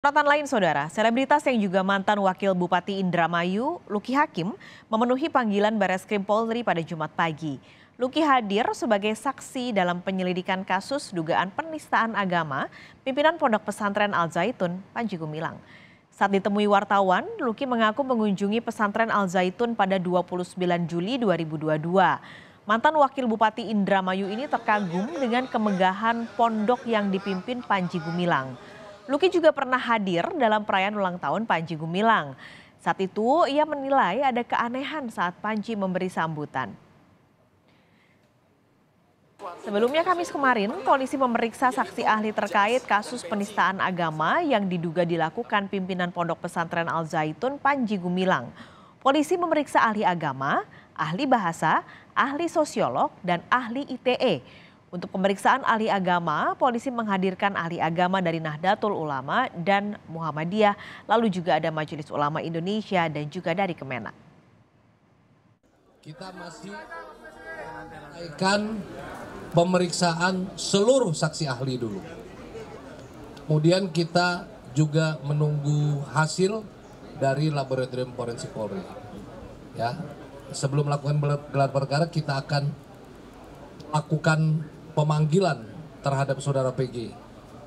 Sorotan lain, saudara, selebritas yang juga mantan Wakil Bupati Indramayu, Luki Hakim, memenuhi panggilan Bareskrim Polri pada Jumat pagi. Luki hadir sebagai saksi dalam penyelidikan kasus dugaan penistaan agama pimpinan Pondok Pesantren Al Zaitun, Panji Gumilang. Saat ditemui wartawan, Luki mengaku mengunjungi pesantren Al Zaitun pada 29 Juli 2022. Mantan Wakil Bupati Indramayu ini terkagum dengan kemegahan pondok yang dipimpin Panji Gumilang. Luki juga pernah hadir dalam perayaan ulang tahun Panji Gumilang. Saat itu ia menilai ada keanehan saat Panji memberi sambutan. Sebelumnya Kamis kemarin, polisi memeriksa saksi ahli terkait kasus penistaan agama yang diduga dilakukan pimpinan Pondok Pesantren Al Zaitun Panji Gumilang. Polisi memeriksa ahli agama, ahli bahasa, ahli sosiolog, dan ahli ITE. Untuk pemeriksaan ahli agama, polisi menghadirkan ahli agama dari Nahdlatul Ulama dan Muhammadiyah, lalu juga ada Majelis Ulama Indonesia dan juga dari Kemenak. Kita masih menaikkan pemeriksaan seluruh saksi ahli dulu. Kemudian kita juga menunggu hasil dari Laboratorium Forensik Polri. Ya, sebelum melakukan gelar perkara kita akan lakukan pemanggilan terhadap saudara PG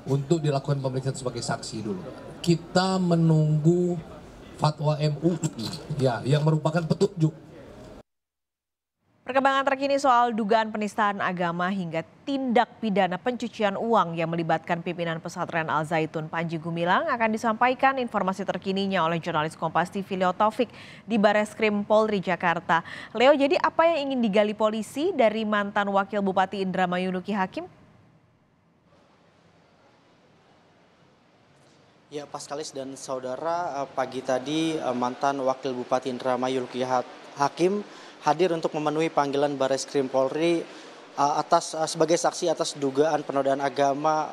untuk dilakukan pemeriksaan sebagai saksi dulu. Kita menunggu fatwa MUI ya yang merupakan petunjuk. Perkembangan terkini soal dugaan penistaan agama hingga tindak pidana pencucian uang yang melibatkan pimpinan pesantren Al Zaitun Panji Gumilang akan disampaikan informasi terkininya oleh jurnalis Kompas TV Leo Taufik di Bareskrim Polri Jakarta. Leo, jadi apa yang ingin digali polisi dari mantan Wakil Bupati Indramayu Luki Hakim? Ya, Paskalis dan saudara, pagi tadi mantan Wakil Bupati Indramayu Luki Hakim hadir untuk memenuhi panggilan Bareskrim Polri sebagai saksi atas dugaan penodaan agama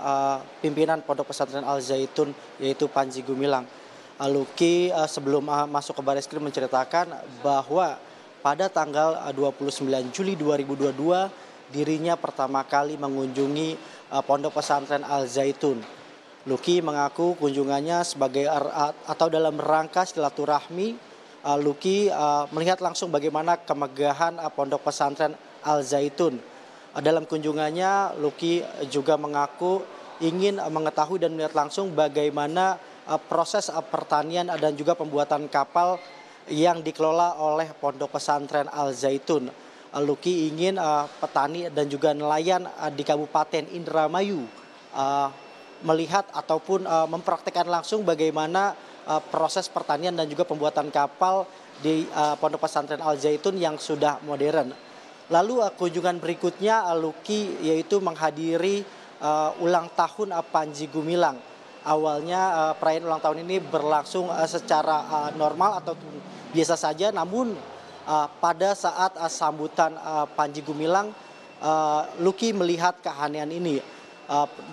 pimpinan Pondok Pesantren Al Zaitun yaitu Panji Gumilang. Luki sebelum masuk ke Bareskrim menceritakan bahwa pada tanggal 29 Juli 2022 dirinya pertama kali mengunjungi Pondok Pesantren Al Zaitun. Luki mengaku kunjungannya sebagai atau dalam rangka silaturahmi. Luki melihat langsung bagaimana kemegahan Pondok Pesantren Al Zaitun. Dalam kunjungannya, Luki juga mengaku ingin mengetahui dan melihat langsung bagaimana proses pertanian dan juga pembuatan kapal yang dikelola oleh Pondok Pesantren Al Zaitun. Luki ingin petani dan juga nelayan di Kabupaten Indramayu melihat ataupun mempraktikkan langsung bagaimana proses pertanian dan juga pembuatan kapal di Pondok Pesantren Al Zaitun yang sudah modern. Lalu kunjungan berikutnya Luki yaitu menghadiri ulang tahun Panji Gumilang. Awalnya perayaan ulang tahun ini berlangsung secara normal atau biasa saja, namun pada saat sambutan Panji Gumilang, Luki melihat keanehan ini.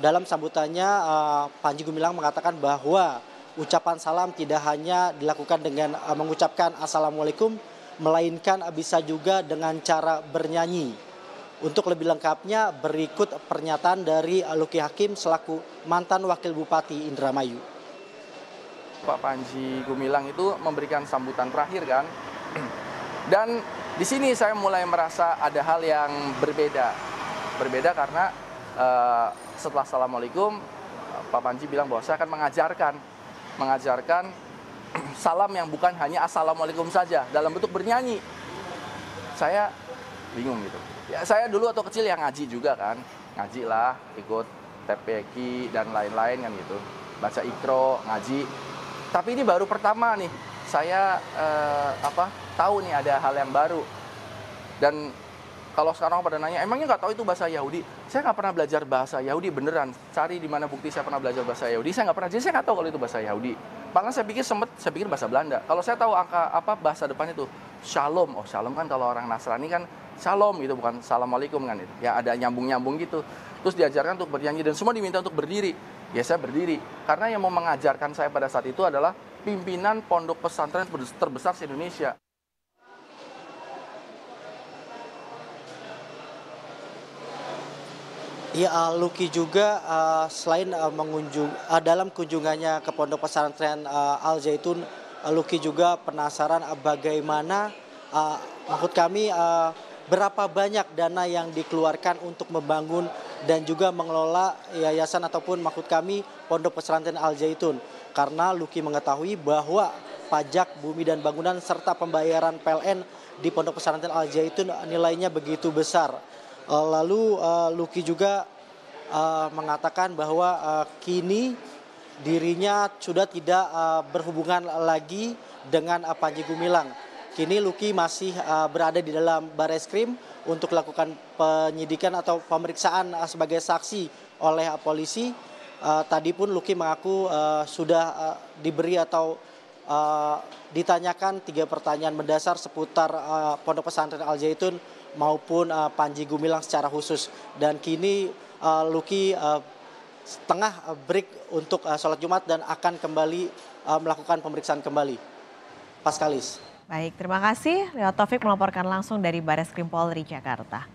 Dalam sambutannya Panji Gumilang mengatakan bahwa ucapan salam tidak hanya dilakukan dengan mengucapkan Assalamualaikum, melainkan bisa juga dengan cara bernyanyi. Untuk lebih lengkapnya berikut pernyataan dari Luki Hakim selaku mantan Wakil Bupati Indramayu. Pak Panji Gumilang itu memberikan sambutan terakhir kan. Dan di sini saya mulai merasa ada hal yang berbeda. Berbeda karena setelah Assalamualaikum, Pak Panji bilang bahwa saya akan mengajarkan salam yang bukan hanya Assalamualaikum saja dalam bentuk bernyanyi. Saya bingung gitu. Ya saya dulu waktu kecil yang ngaji juga kan. Ngaji lah, ikut TPQ dan lain-lain kan gitu. Baca Iqra, ngaji. Tapi ini baru pertama nih saya tahu nih ada hal yang baru. Dan kalau sekarang pada nanya, emangnya nggak tahu itu bahasa Yahudi? Saya nggak pernah belajar bahasa Yahudi beneran. Cari di mana bukti saya pernah belajar bahasa Yahudi? Saya nggak pernah. Jadi saya nggak tahu kalau itu bahasa Yahudi. Bahkan saya pikir bahasa Belanda. Kalau saya tahu bahasa depannya itu Shalom. Oh Shalom kan kalau orang Nasrani kan Shalom gitu, bukan Assalamualaikum kan itu. Ya ada nyambung gitu. Terus diajarkan untuk bernyanyi dan semua diminta untuk berdiri. Ya saya berdiri. Karena yang mau mengajarkan saya pada saat itu adalah pimpinan pondok pesantren terbesar di Indonesia. Ya, Luki juga selain dalam kunjungannya ke Pondok Pesantren Al Zaitun, Luki juga penasaran bagaimana maksud kami berapa banyak dana yang dikeluarkan untuk membangun dan juga mengelola yayasan ataupun maksud kami Pondok Pesantren Al Zaitun. Karena Luki mengetahui bahwa pajak bumi dan bangunan serta pembayaran PLN di Pondok Pesantren Al Zaitun nilainya begitu besar. Lalu Luki juga mengatakan bahwa kini dirinya sudah tidak berhubungan lagi dengan Panji Gumilang. Kini Luki masih berada di dalam Bareskrim untuk lakukan penyidikan atau pemeriksaan sebagai saksi oleh polisi. Tadi pun Luki mengaku sudah diberi atau ditanyakan 3 pertanyaan mendasar seputar Pondok Pesantren Al Zaitun maupun Panji Gumilang secara khusus. Dan kini Luki tengah break untuk sholat Jumat dan akan kembali melakukan pemeriksaan kembali. Paskalis. Baik, terima kasih. Leo Taufik melaporkan langsung dari Bareskrim Polri Jakarta.